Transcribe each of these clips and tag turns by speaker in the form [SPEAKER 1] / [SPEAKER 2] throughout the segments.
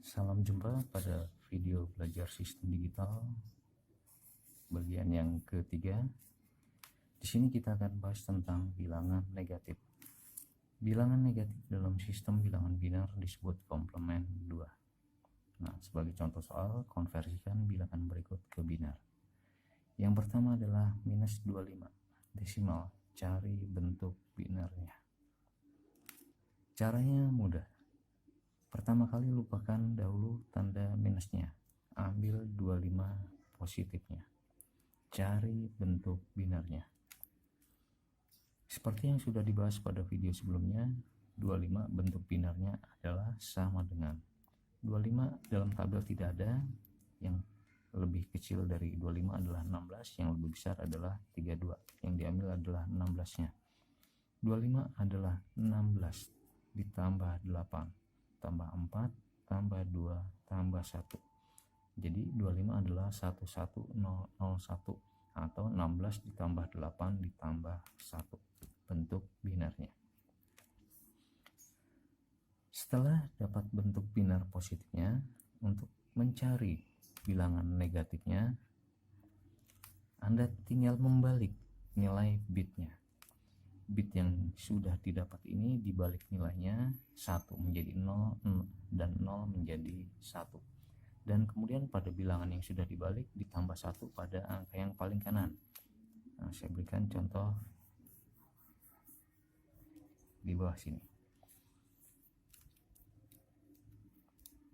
[SPEAKER 1] Salam jumpa pada video belajar sistem digital bagian yang ketiga. Di sini kita akan bahas tentang bilangan negatif. Bilangan negatif dalam sistem bilangan biner disebut komplement 2. Nah, sebagai contoh soal, konversikan bilangan berikut ke biner. Yang pertama adalah minus 25 desimal, cari bentuk binernya. Caranya mudah. Pertama kali lupakan dahulu tanda minusnya, ambil 25 positifnya, cari bentuk binernya. Seperti yang sudah dibahas pada video sebelumnya, 25 bentuk binernya adalah sama dengan 25 dalam tabel tidak ada, yang lebih kecil dari 25 adalah 16, yang lebih besar adalah 32, yang diambil adalah 16-nya. 25 adalah 16 ditambah 8 tambah 4 tambah 2 tambah 1. Jadi 25 adalah 11001 atau 16 ditambah 8 ditambah 1 bentuk binernya. Setelah dapat bentuk biner positifnya, untuk mencari bilangan negatifnya, Anda tinggal membalik nilai bitnya. Bit yang sudah didapat ini dibalik nilainya 1 menjadi 0 dan 0 menjadi 1. Dan kemudian pada bilangan yang sudah dibalik ditambah 1 pada angka yang paling kanan. Nah, saya berikan contoh di bawah sini.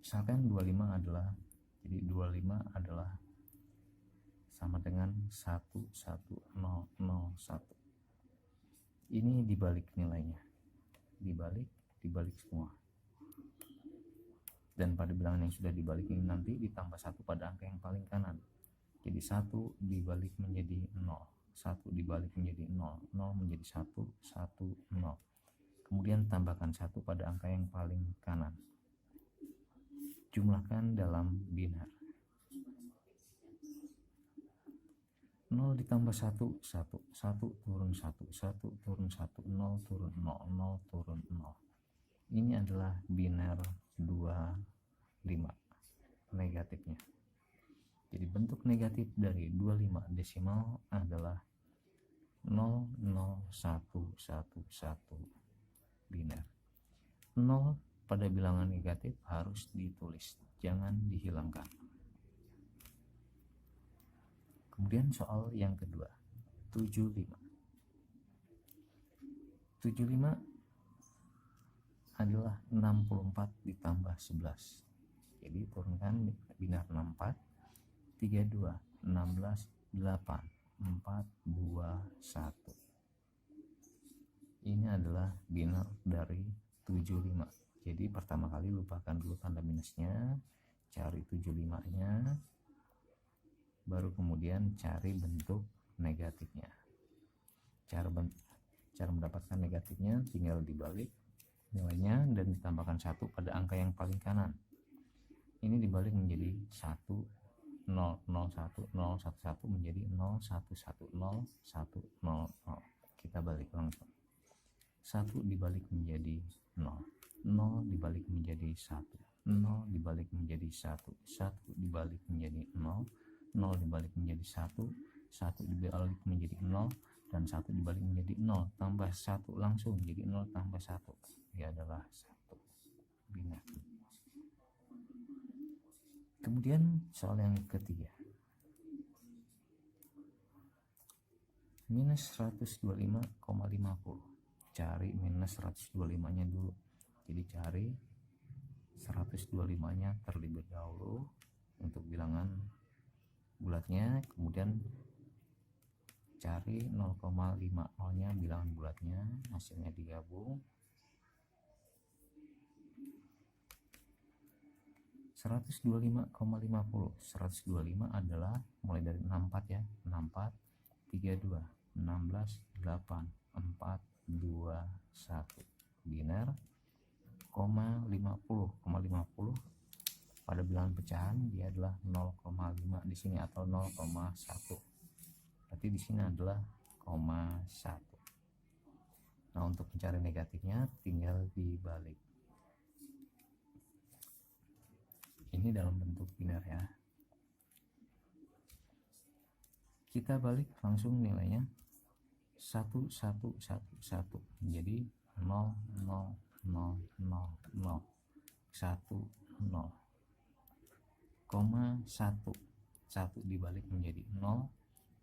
[SPEAKER 1] Misalkan 25 adalah, jadi 25 adalah sama dengan 11001. Ini dibalik nilainya, dibalik semua. Dan pada bilangan yang sudah dibalik ini nanti ditambah 1 pada angka yang paling kanan. Jadi 1 dibalik menjadi 0, 1 dibalik menjadi 0, 0 menjadi 1, 1, 0. Kemudian tambahkan 1 pada angka yang paling kanan. Jumlahkan dalam biner. 0 ditambah 1, 1, 1 turun 1, 1 turun 1, 0 turun 0, 0 turun 0. Ini adalah biner 25 negatifnya. Jadi bentuk negatif dari 25 desimal adalah 00111 biner. 0 pada bilangan negatif harus ditulis, jangan dihilangkan. Kemudian soal yang kedua, 75. 75 adalah 64 ditambah 11. Jadi turunkan biner 64, 32, 16, 8, 4, 2, 1. Ini adalah biner dari 75. Jadi pertama kali lupakan dulu tanda minusnya, cari 75-nya. Baru kemudian cari bentuk negatifnya. Cara mendapatkan negatifnya tinggal dibalik nilainya dan ditambahkan 1 pada angka yang paling kanan. Ini dibalik menjadi 1, 0, 0, 1, 0, 1, 1 menjadi 0, 1, 1, 0, 1, 0, 0. Kita balik langsung. 1 dibalik menjadi 0, 0 dibalik menjadi 1, 0 dibalik menjadi 1, 1 dibalik menjadi 0, 0 dibalik menjadi 1, 1 dibalik menjadi 0, dan 1 dibalik menjadi 0, tambah 1 langsung jadi 0 tambah 1. Ini adalah 1 biner. Kemudian soal yang ketiga. Minus 125,50. Cari minus 125-nya dulu. Jadi cari 125-nya terlebih dahulu untuk bilangan bulatnya, kemudian cari 0,50-nya bilangan bulatnya, hasilnya digabung. 125,50. 125 adalah mulai dari 64 ya, 64, 32, 16, 8, 4, 2, 1. Biner, 50,50 pada bilangan pecahan dia adalah 0,5 di sini atau 0,1. Berarti di sini adalah 0,1. Nah, untuk mencari negatifnya tinggal dibalik. ini dalam bentuk biner ya. Kita balik langsung nilainya 1 1 1 1 menjadi 0 0 0 0 0 1 0 koma 1 1 dibalik menjadi 0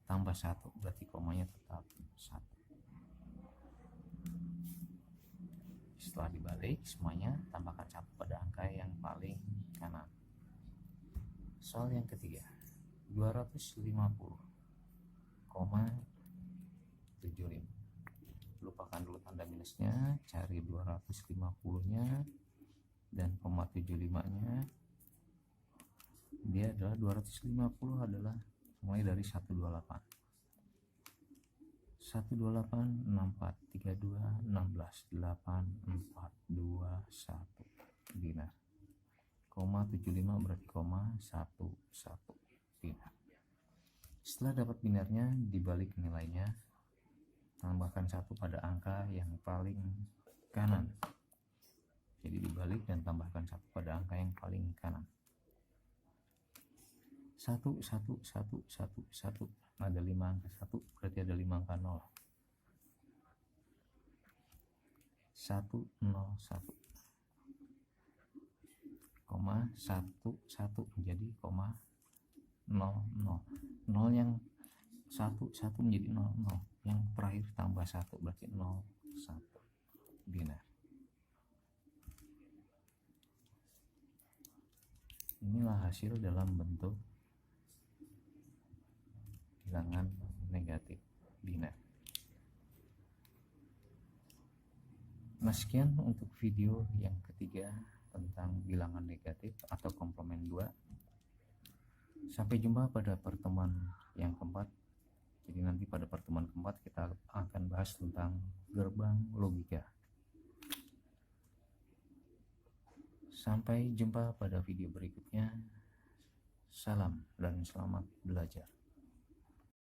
[SPEAKER 1] tambah 1 berarti komanya tetap 1. Setelah dibalik semuanya tambahkan 1 pada angka yang paling kanan. Soal yang ketiga 250,75. Lupakan dulu tanda minusnya, cari 250 nya dan 0,75 nya. Dia adalah 250 adalah mulai dari 128 128 64 32 16 8 4 2 1 dinar. 0,75 berarti 0,11 dinar. Setelah dapat binarnya, dibalik nilainya, tambahkan 1 pada angka yang paling kanan. Jadi dibalik dan tambahkan 1 pada angka yang paling kanan. 1 1 1 1 1 ada 5 angka 1 berarti ada 5 angka 0. 1 0 1 koma 1 1 menjadi koma 0 0 0 yang 1 1 menjadi 0 0 yang terakhir tambah 1 berarti 0 1 dinar. Inilah hasil dalam bentuk bilangan negatif dinar. Nah, sekian untuk video yang ketiga tentang bilangan negatif atau komplement 2. Sampai jumpa pada pertemuan yang keempat. Jadi nanti pada pertemuan keempat kita akan bahas tentang gerbang logika. Sampai jumpa pada video berikutnya. Salam dan selamat belajar.